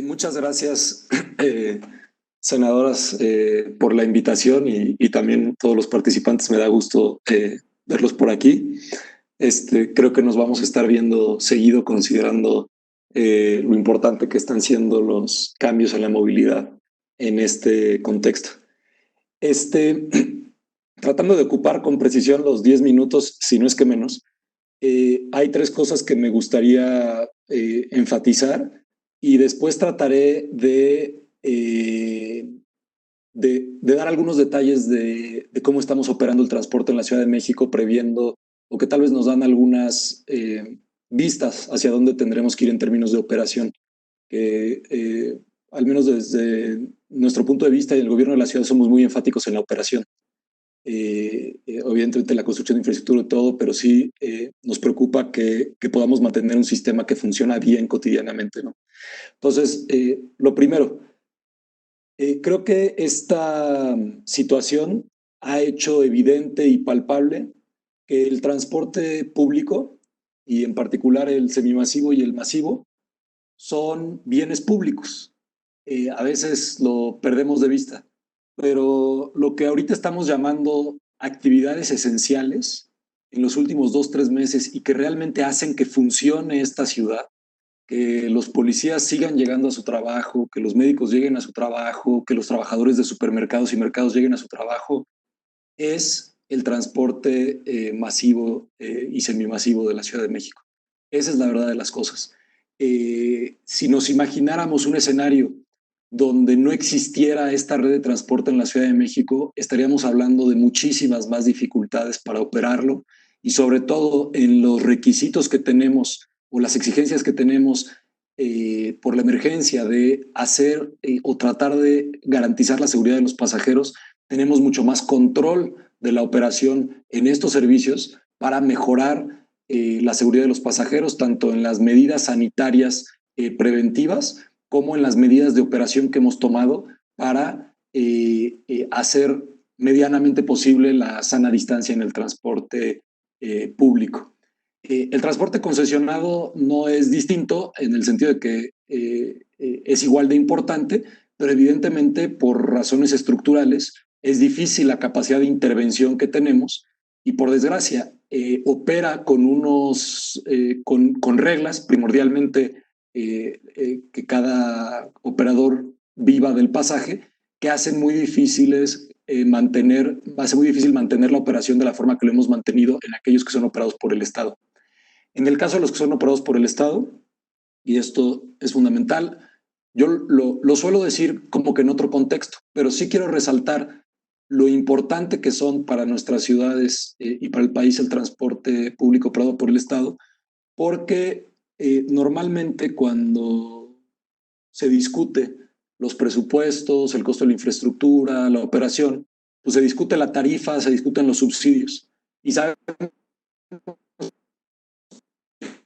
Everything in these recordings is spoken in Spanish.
Muchas gracias, senadoras, por la invitación y también todos los participantes. Me da gusto verlos por aquí. Creo que nos vamos a estar viendo seguido considerando lo importante que están siendo los cambios en la movilidad en este contexto. Este, Tratando de ocupar con precisión los 10 minutos, si no es que menos, hay tres cosas que me gustaría enfatizar y después trataré de dar algunos detalles de cómo estamos operando el transporte en la Ciudad de México, previendo o que tal vez nos dan algunas vistas hacia dónde tendremos que ir en términos de operación. Que al menos desde nuestro punto de vista y el gobierno de la ciudad somos muy enfáticos en la operación. Obviamente la construcción de infraestructura y todo, pero sí nos preocupa que podamos mantener un sistema que funciona bien cotidianamente, ¿no? Entonces, lo primero, creo que esta situación ha hecho evidente y palpable que el transporte público, y en particular el semimasivo y el masivo, son bienes públicos. A veces lo perdemos de vista, pero lo que ahorita estamos llamando actividades esenciales en los últimos 2, 3 meses y que realmente hacen que funcione esta ciudad, que los policías sigan llegando a su trabajo, que los médicos lleguen a su trabajo, que los trabajadores de supermercados y mercados lleguen a su trabajo, es el transporte masivo y semimasivo de la Ciudad de México. Esa es la verdad de las cosas. Si nos imagináramos un escenario donde no existiera esta red de transporte en la Ciudad de México, estaríamos hablando de muchísimas más dificultades para operarlo y sobre todo en los requisitos que tenemos o las exigencias que tenemos por la emergencia de hacer o tratar de garantizar la seguridad de los pasajeros, tenemos mucho más control de la operación en estos servicios para mejorar la seguridad de los pasajeros, tanto en las medidas sanitarias preventivas como en las medidas de operación que hemos tomado para hacer medianamente posible la sana distancia en el transporte público. El transporte concesionado no es distinto en el sentido de que es igual de importante, pero evidentemente por razones estructurales es difícil la capacidad de intervención que tenemos y por desgracia opera con con reglas, primordialmente que cada operador viva del pasaje, que hacen muy difíciles hace muy difícil mantener la operación de la forma que lo hemos mantenido en aquellos que son operados por el Estado. En el caso de los que son operados por el Estado, y esto es fundamental, yo lo suelo decir como que en otro contexto, pero sí quiero resaltar lo importante que son para nuestras ciudades y para el país el transporte público operado por el Estado, porque normalmente cuando se discute los presupuestos, el costo de la infraestructura, la operación, pues se discute la tarifa, se discuten los subsidios. Y saben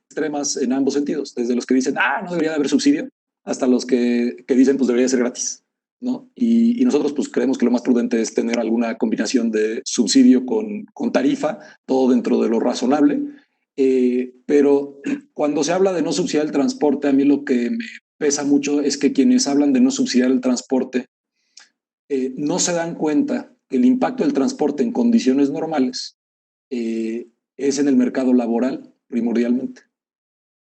extremas en ambos sentidos, desde los que dicen, no debería de haber subsidio, hasta los que dicen, pues debería ser gratis, ¿no? Y nosotros pues creemos que lo más prudente es tener alguna combinación de subsidio con tarifa, todo dentro de lo razonable, pero cuando se habla de no subsidiar el transporte, a mí lo que me pesa mucho es que quienes hablan de no subsidiar el transporte no se dan cuenta que el impacto del transporte en condiciones normales es en el mercado laboral primordialmente.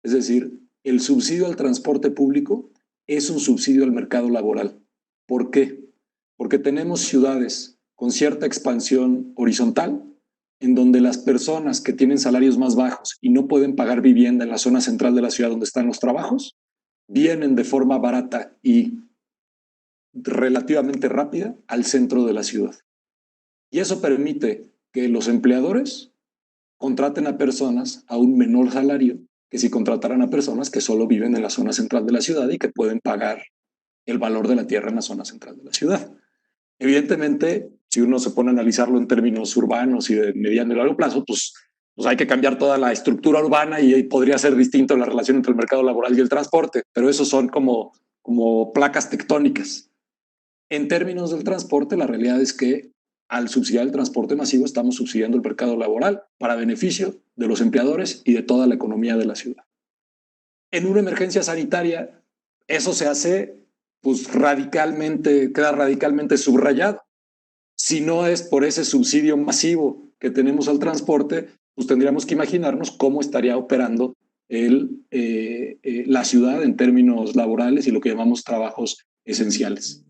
Es decir, el subsidio al transporte público es un subsidio al mercado laboral. ¿Por qué? Porque tenemos ciudades con cierta expansión horizontal, en donde las personas que tienen salarios más bajos y no pueden pagar vivienda en la zona central de la ciudad donde están los trabajos, vienen de forma barata y relativamente rápida al centro de la ciudad. Y eso permite que los empleadores contraten a personas a un menor salario que si contrataran a personas que solo viven en la zona central de la ciudad y que pueden pagar el valor de la tierra en la zona central de la ciudad. Evidentemente, si uno se pone a analizarlo en términos urbanos y de mediano y largo plazo, pues hay que cambiar toda la estructura urbana y podría ser distinto la relación entre el mercado laboral y el transporte, pero esos son como placas tectónicas. En términos del transporte, la realidad es que al subsidiar el transporte masivo estamos subsidiando el mercado laboral para beneficio de los empleadores y de toda la economía de la ciudad. En una emergencia sanitaria, eso se hace pues radicalmente, queda radicalmente subrayado. Si no es por ese subsidio masivo que tenemos al transporte, pues tendríamos que imaginarnos cómo estaría operando la ciudad en términos laborales y lo que llamamos trabajos esenciales.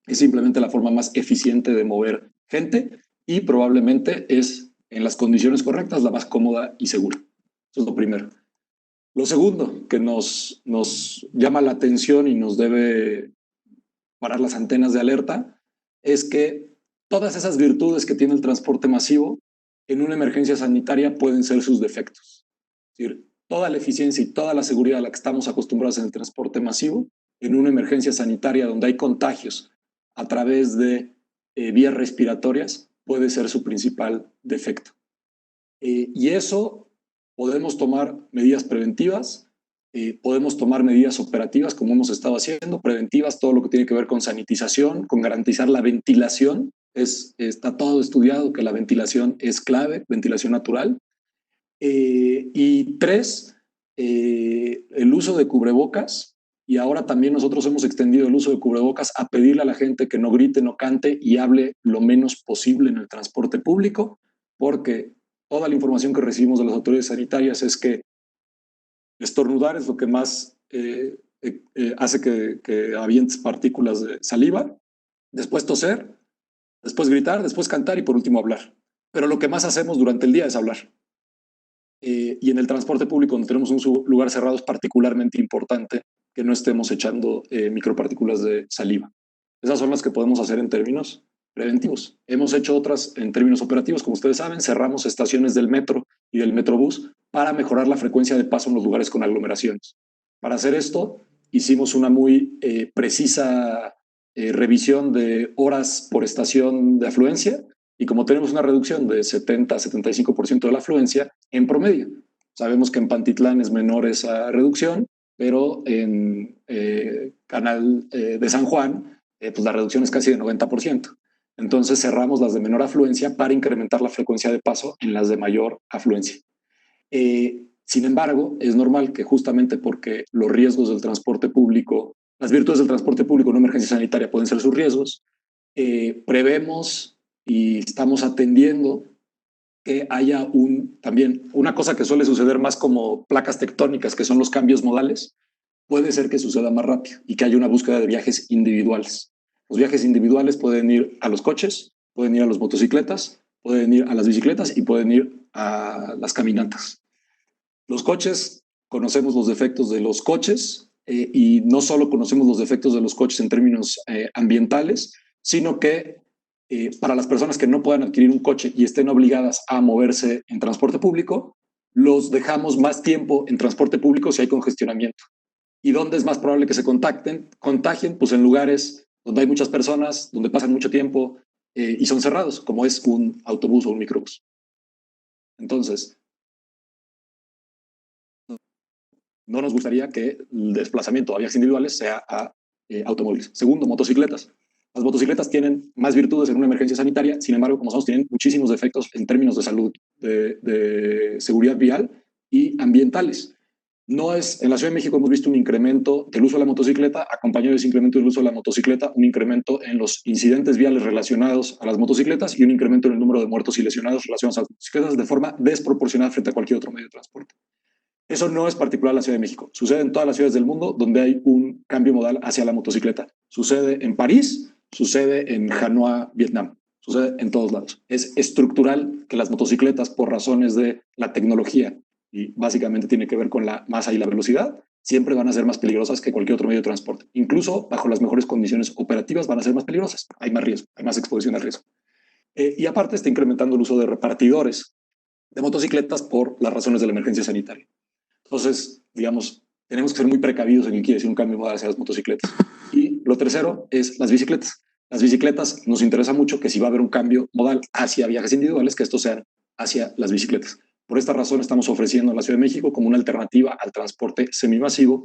Es simplemente la forma más eficiente de mover gente y probablemente es en las condiciones correctas la más cómoda y segura. Eso es lo primero. Lo segundo que nos llama la atención y nos debe parar las antenas de alerta es que todas esas virtudes que tiene el transporte masivo en una emergencia sanitaria pueden ser sus defectos. Es decir, toda la eficiencia y toda la seguridad a la que estamos acostumbrados en el transporte masivo, en una emergencia sanitaria donde hay contagios a través de vías respiratorias, puede ser su principal defecto. Y eso podemos tomar medidas preventivas, podemos tomar medidas operativas como hemos estado haciendo, preventivas, todo lo que tiene que ver con sanitización, con garantizar la ventilación. Está todo estudiado que la ventilación es clave, ventilación natural. Y tres, el uso de cubrebocas. Y ahora también nosotros hemos extendido el uso de cubrebocas a pedirle a la gente que no grite, no cante y hable lo menos posible en el transporte público, porque toda la información que recibimos de las autoridades sanitarias es que estornudar es lo que más hace que avientes partículas de saliva, después toser, después gritar, después cantar y por último hablar. Pero lo que más hacemos durante el día es hablar. Y en el transporte público, donde tenemos un lugar cerrado, es particularmente importante que no estemos echando micropartículas de saliva. Esas son las que podemos hacer en términos preventivos. Hemos hecho otras en términos operativos, como ustedes saben, cerramos estaciones del metro y del metrobús para mejorar la frecuencia de paso en los lugares con aglomeraciones. Para hacer esto, hicimos una muy precisa revisión de horas por estación de afluencia y como tenemos una reducción de 70-75% de la afluencia en promedio. Sabemos que en Pantitlán es menor esa reducción, pero en Canal de San Juan, pues la reducción es casi de 90%. Entonces cerramos las de menor afluencia para incrementar la frecuencia de paso en las de mayor afluencia. Sin embargo, es normal que justamente porque los riesgos del transporte público, las virtudes del transporte público en una emergencia sanitaria pueden ser sus riesgos, prevemos y estamos atendiendo que haya también una cosa que suele suceder más como placas tectónicas, que son los cambios modales, puede ser que suceda más rápido y que haya una búsqueda de viajes individuales. Los viajes individuales pueden ir a los coches, pueden ir a las motocicletas, pueden ir a las bicicletas y pueden ir a las caminatas. Los coches, conocemos los defectos de los coches y no solo conocemos los defectos de los coches en términos ambientales, sino que para las personas que no puedan adquirir un coche y estén obligadas a moverse en transporte público, los dejamos más tiempo en transporte público si hay congestionamiento. ¿Y dónde es más probable que se contagien? Pues en lugares donde hay muchas personas, donde pasan mucho tiempo y son cerrados, como es un autobús o un microbús. Entonces, no nos gustaría que el desplazamiento a viajes individuales sea a automóviles. Segundo, motocicletas. Las motocicletas tienen más virtudes en una emergencia sanitaria, sin embargo, como sabemos, tienen muchísimos defectos en términos de salud, de seguridad vial y ambientales. No es, en la Ciudad de México hemos visto un incremento del uso de la motocicleta, acompañado de ese incremento del uso de la motocicleta, un incremento en los incidentes viales relacionados a las motocicletas y un incremento en el número de muertos y lesionados relacionados a las motocicletas de forma desproporcionada frente a cualquier otro medio de transporte. Eso no es particular en la Ciudad de México. Sucede en todas las ciudades del mundo donde hay un cambio modal hacia la motocicleta. Sucede en París, sucede en Hanoi, Vietnam. Sucede en todos lados. Es estructural que las motocicletas, por razones de la tecnología, y básicamente tiene que ver con la masa y la velocidad, siempre van a ser más peligrosas que cualquier otro medio de transporte. Incluso bajo las mejores condiciones operativas van a ser más peligrosas. Hay más riesgo, hay más exposición al riesgo. Y aparte está incrementando el uso de repartidores de motocicletas por las razones de la emergencia sanitaria. Entonces, digamos, tenemos que ser muy precavidos en qué quiere decir un cambio modal hacia las motocicletas. Y lo tercero es las bicicletas. Las bicicletas nos interesa mucho que si va a haber un cambio modal hacia viajes individuales, que estos sean hacia las bicicletas. Por esta razón estamos ofreciendo en la Ciudad de México como una alternativa al transporte semimasivo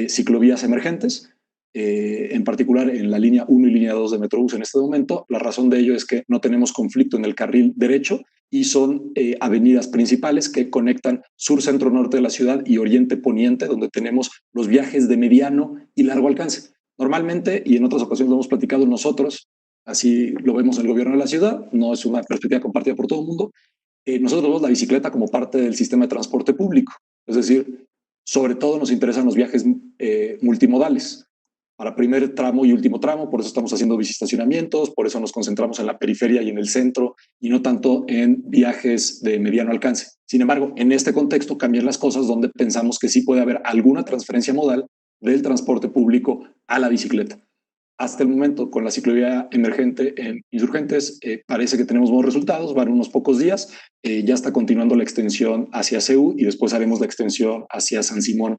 ciclovías emergentes, en particular en la línea 1 y línea 2 de Metrobús en este momento. La razón de ello es que no tenemos conflicto en el carril derecho y son avenidas principales que conectan sur, centro, norte de la ciudad y oriente, poniente, donde tenemos los viajes de mediano y largo alcance. Normalmente, y en otras ocasiones lo hemos platicado nosotros, así lo vemos en el gobierno de la ciudad, no es una perspectiva compartida por todo el mundo, nosotros vemos la bicicleta como parte del sistema de transporte público, es decir, sobre todo nos interesan los viajes multimodales para primer tramo y último tramo, por eso estamos haciendo bicistacionamientos, por eso nos concentramos en la periferia y en el centro y no tanto en viajes de mediano alcance. Sin embargo, en este contexto cambian las cosas donde pensamos que sí puede haber alguna transferencia modal del transporte público a la bicicleta. Hasta el momento, con la ciclovía emergente en Insurgentes, parece que tenemos buenos resultados, van unos pocos días, ya está continuando la extensión hacia CEU y después haremos la extensión hacia San Simón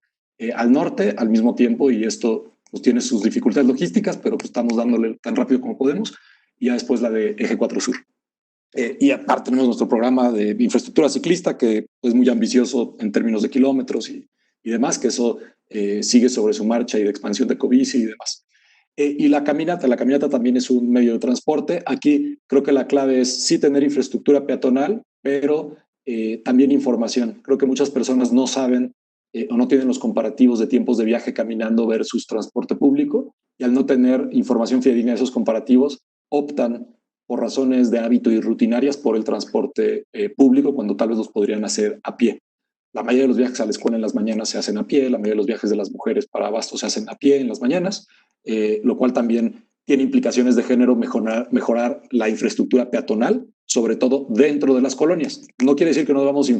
al norte al mismo tiempo, y esto pues tiene sus dificultades logísticas, pero pues estamos dándole tan rápido como podemos, y ya después la de Eje 4 Sur. Y aparte tenemos nuestro programa de infraestructura ciclista, que es muy ambicioso en términos de kilómetros y demás, que eso sigue sobre su marcha y de expansión de Ecobici y demás. Y la caminata también es un medio de transporte. Aquí creo que la clave es sí tener infraestructura peatonal, pero también información. Creo que muchas personas no saben o no tienen los comparativos de tiempos de viaje caminando versus transporte público, y al no tener información fidedigna de esos comparativos, optan por razones de hábito y rutinarias por el transporte público cuando tal vez los podrían hacer a pie. La mayoría de los viajes a la escuela en las mañanas se hacen a pie, la mayoría de los viajes de las mujeres para abasto se hacen a pie en las mañanas, lo cual también tiene implicaciones de género, mejorar la infraestructura peatonal, sobre todo dentro de las colonias. No quiere decir que no debamos,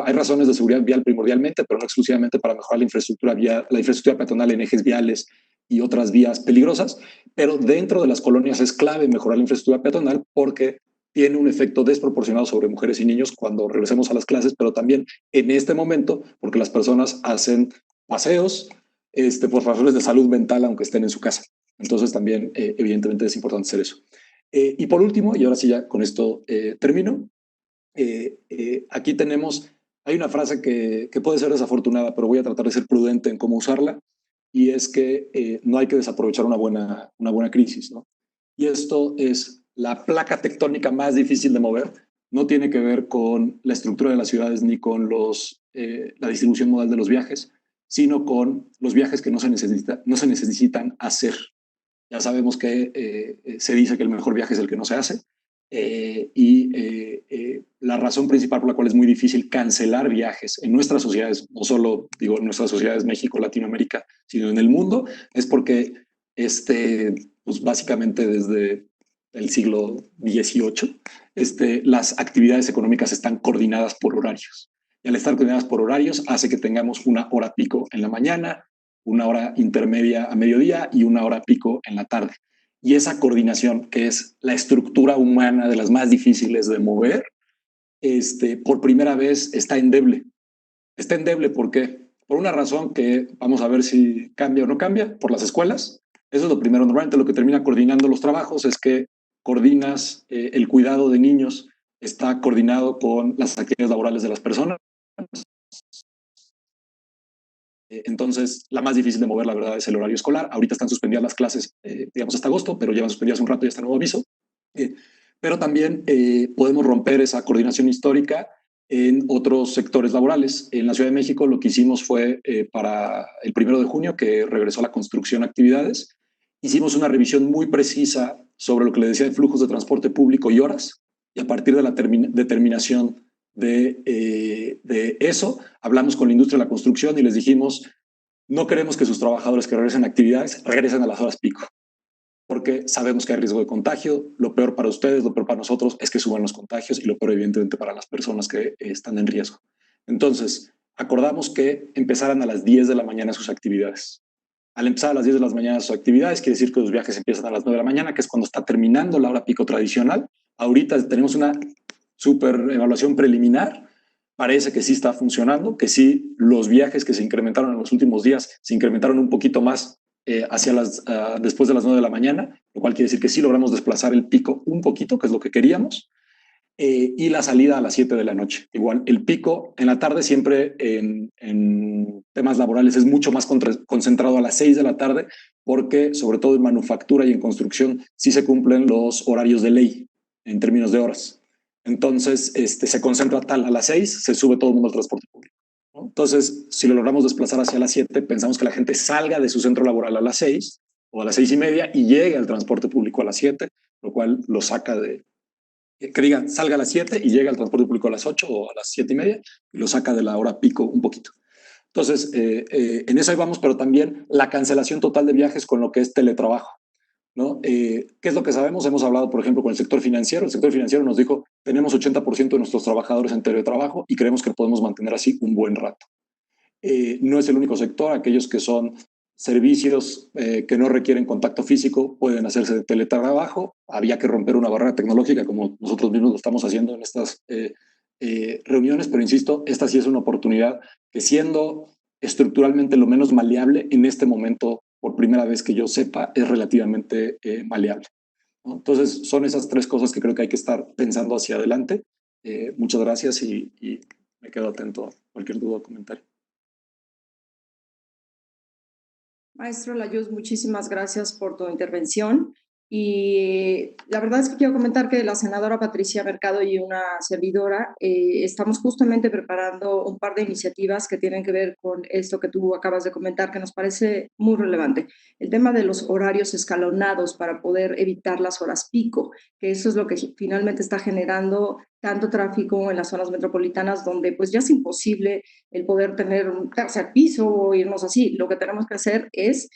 hay razones de seguridad vial primordialmente, pero no exclusivamente para mejorar la infraestructura vial, la infraestructura peatonal en ejes viales y otras vías peligrosas, pero dentro de las colonias es clave mejorar la infraestructura peatonal porque tiene un efecto desproporcionado sobre mujeres y niños cuando regresemos a las clases, pero también en este momento, porque las personas hacen paseos por razones de salud mental, aunque estén en su casa. Entonces también, evidentemente, es importante hacer eso. Y por último, y ahora sí ya con esto termino, aquí tenemos, hay una frase que puede ser desafortunada, pero voy a tratar de ser prudente en cómo usarla, y es que no hay que desaprovechar una buena crisis, ¿no? Y esto es la placa tectónica más difícil de mover. No tiene que ver con la estructura de las ciudades ni con la distribución modal de los viajes, sino con los viajes que no se necesitan hacer. Ya sabemos que se dice que el mejor viaje es el que no se hace, la razón principal por la cual es muy difícil cancelar viajes en nuestras sociedades, no solo digo en nuestras sociedades México, Latinoamérica, sino en el mundo, es porque pues básicamente desde el siglo XVIII, las actividades económicas están coordinadas por horarios. Y al estar coordinadas por horarios hace que tengamos una hora pico en la mañana, una hora intermedia a mediodía y una hora pico en la tarde. Y esa coordinación, que es la estructura humana de las más difíciles de mover, por primera vez está endeble. Está endeble, ¿por qué? Por una razón que vamos a ver si cambia o no cambia, por las escuelas. Eso es lo primero. Normalmente lo que termina coordinando los trabajos es que coordinas el cuidado de niños, está coordinado con las actividades laborales de las personas. Entonces, la más difícil de mover, la verdad, es el horario escolar. Ahorita están suspendidas las clases, digamos, hasta agosto, pero llevan suspendidas un rato y está nuevo aviso. Pero también podemos romper esa coordinación histórica en otros sectores laborales. En la Ciudad de México lo que hicimos fue para el 1 de junio, que regresó la construcción a actividades, hicimos una revisión muy precisa sobre lo que le decía de flujos de transporte público y horas, y a partir de la determinación de eso, hablamos con la industria de la construcción y les dijimos, no queremos que sus trabajadores que regresen a actividades regresen a las horas pico, porque sabemos que hay riesgo de contagio. Lo peor para ustedes, lo peor para nosotros es que suban los contagios, y lo peor evidentemente para las personas que están en riesgo. Entonces, acordamos que empezaran a las 10 de la mañana sus actividades. Al empezar a las 10 de la mañana sus actividades, quiere decir que los viajes empiezan a las 9 de la mañana, que es cuando está terminando la hora pico tradicional. Ahorita tenemos una súper evaluación preliminar. Parece que sí está funcionando, que sí los viajes que se incrementaron en los últimos días se incrementaron un poquito más después de las 9 de la mañana, lo cual quiere decir que sí logramos desplazar el pico un poquito, que es lo que queríamos, y la salida a las 7 de la noche. Igual, el pico en la tarde siempre en temas laborales es mucho más concentrado a las 6 de la tarde, porque sobre todo en manufactura y en construcción sí se cumplen los horarios de ley en términos de horas. Entonces, se concentra tal a las 6, se sube todo el mundo al transporte público, ¿no? Entonces, si lo logramos desplazar hacia las 7, pensamos que la gente salga de su centro laboral a las 6 o a las 6:30 y llegue al transporte público a las 7, lo cual lo saca de, que diga, salga a las 7 y llega al transporte público a las 8 o a las 7:30 y lo saca de la hora pico un poquito. Entonces, en eso ahí vamos, pero también la cancelación total de viajes con lo que es teletrabajo, ¿no? ¿Qué es lo que sabemos? Hemos hablado, por ejemplo, con el sector financiero. El sector financiero nos dijo, tenemos 80% de nuestros trabajadores en teletrabajo y creemos que podemos mantener así un buen rato. No es el único sector, aquellos que son servicios que no requieren contacto físico pueden hacerse de teletrabajo. Había que romper una barrera tecnológica como nosotros mismos lo estamos haciendo en estas reuniones, pero insisto, esta sí es una oportunidad que, siendo estructuralmente lo menos maleable en este momento, por primera vez que yo sepa, es relativamente maleable, ¿no? Entonces, son esas tres cosas que creo que hay que estar pensando hacia adelante. Muchas gracias y me quedo atento a cualquier duda o comentario. Maestro Layuz, muchísimas gracias por tu intervención. Y la verdad es que quiero comentar que la senadora Patricia Mercado y una servidora estamos justamente preparando un par de iniciativas que tienen que ver con esto que tú acabas de comentar, que nos parece muy relevante. El tema de los horarios escalonados para poder evitar las horas pico, que eso es lo que finalmente está generando tanto tráfico en las zonas metropolitanas, donde pues ya es imposible el poder tener un tercer piso o irnos así. Lo que tenemos que hacer es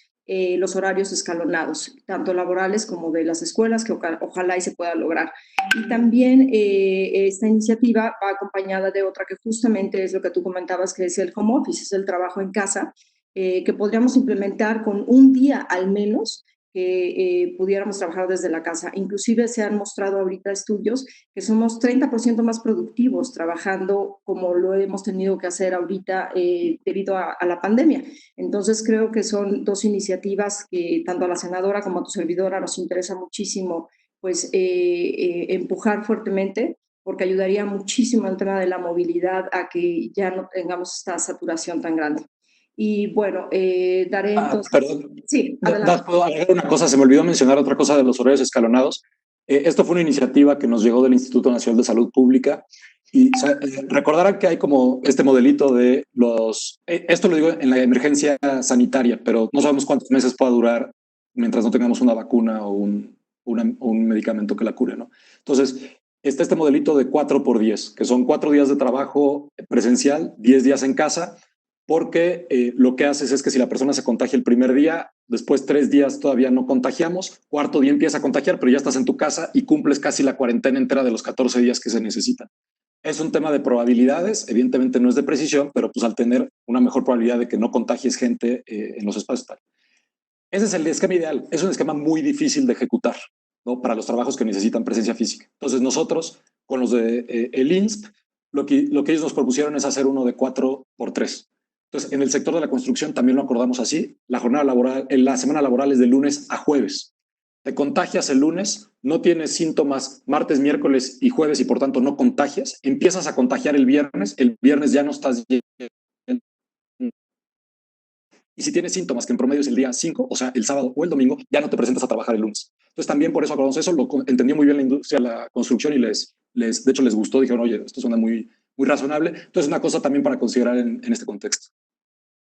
los horarios escalonados, tanto laborales como de las escuelas, que ojalá y se pueda lograr. Y también esta iniciativa va acompañada de otra que justamente es lo que tú comentabas, que es el home office, es el trabajo en casa, que podríamos implementar con un día al menos que pudiéramos trabajar desde la casa. Inclusive se han mostrado ahorita estudios que somos 30% más productivos trabajando como lo hemos tenido que hacer ahorita debido a la pandemia. Entonces creo que son dos iniciativas que tanto a la senadora como a tu servidora nos interesa muchísimo pues empujar fuertemente, porque ayudaría muchísimo el tema de la movilidad a que ya no tengamos esta saturación tan grande. Y bueno, daré entonces... Perdón, Sí, adelante. ¿puedo agregar una cosa? Se me olvidó mencionar otra cosa de los horarios escalonados. Esto fue una iniciativa que nos llegó del Instituto Nacional de Salud Pública y recordarán que hay como este modelito de los... esto lo digo en la emergencia sanitaria, pero no sabemos cuántos meses pueda durar mientras no tengamos una vacuna o un medicamento que la cure, ¿no? Entonces, está este modelito de 4x10, que son 4 días de trabajo presencial, 10 días en casa, porque lo que haces es que si la persona se contagia el primer día, después 3 días todavía no contagiamos, cuarto día empieza a contagiar, pero ya estás en tu casa y cumples casi la cuarentena entera de los 14 días que se necesitan. Es un tema de probabilidades, evidentemente no es de precisión, pero pues al tener una mejor probabilidad de que no contagies gente en los espacios tal. Ese es el esquema ideal, es un esquema muy difícil de ejecutar, ¿no? Para los trabajos que necesitan presencia física. Entonces nosotros, con los de el INSP, lo que ellos nos propusieron es hacer uno de 4x3. Entonces, en el sector de la construcción también lo acordamos así. La jornada laboral, la semana laboral es de lunes a jueves. Te contagias el lunes, no tienes síntomas martes, miércoles y jueves y por tanto no contagias. Empiezas a contagiar el viernes ya no estás bien. Y si tienes síntomas, que en promedio es el día 5, o sea, el sábado o el domingo, ya no te presentas a trabajar el lunes. Entonces también por eso acordamos eso, lo entendió muy bien la industria, la construcción y de hecho les gustó, dijeron, oye, esto suena muy razonable. Entonces una cosa también para considerar en este contexto.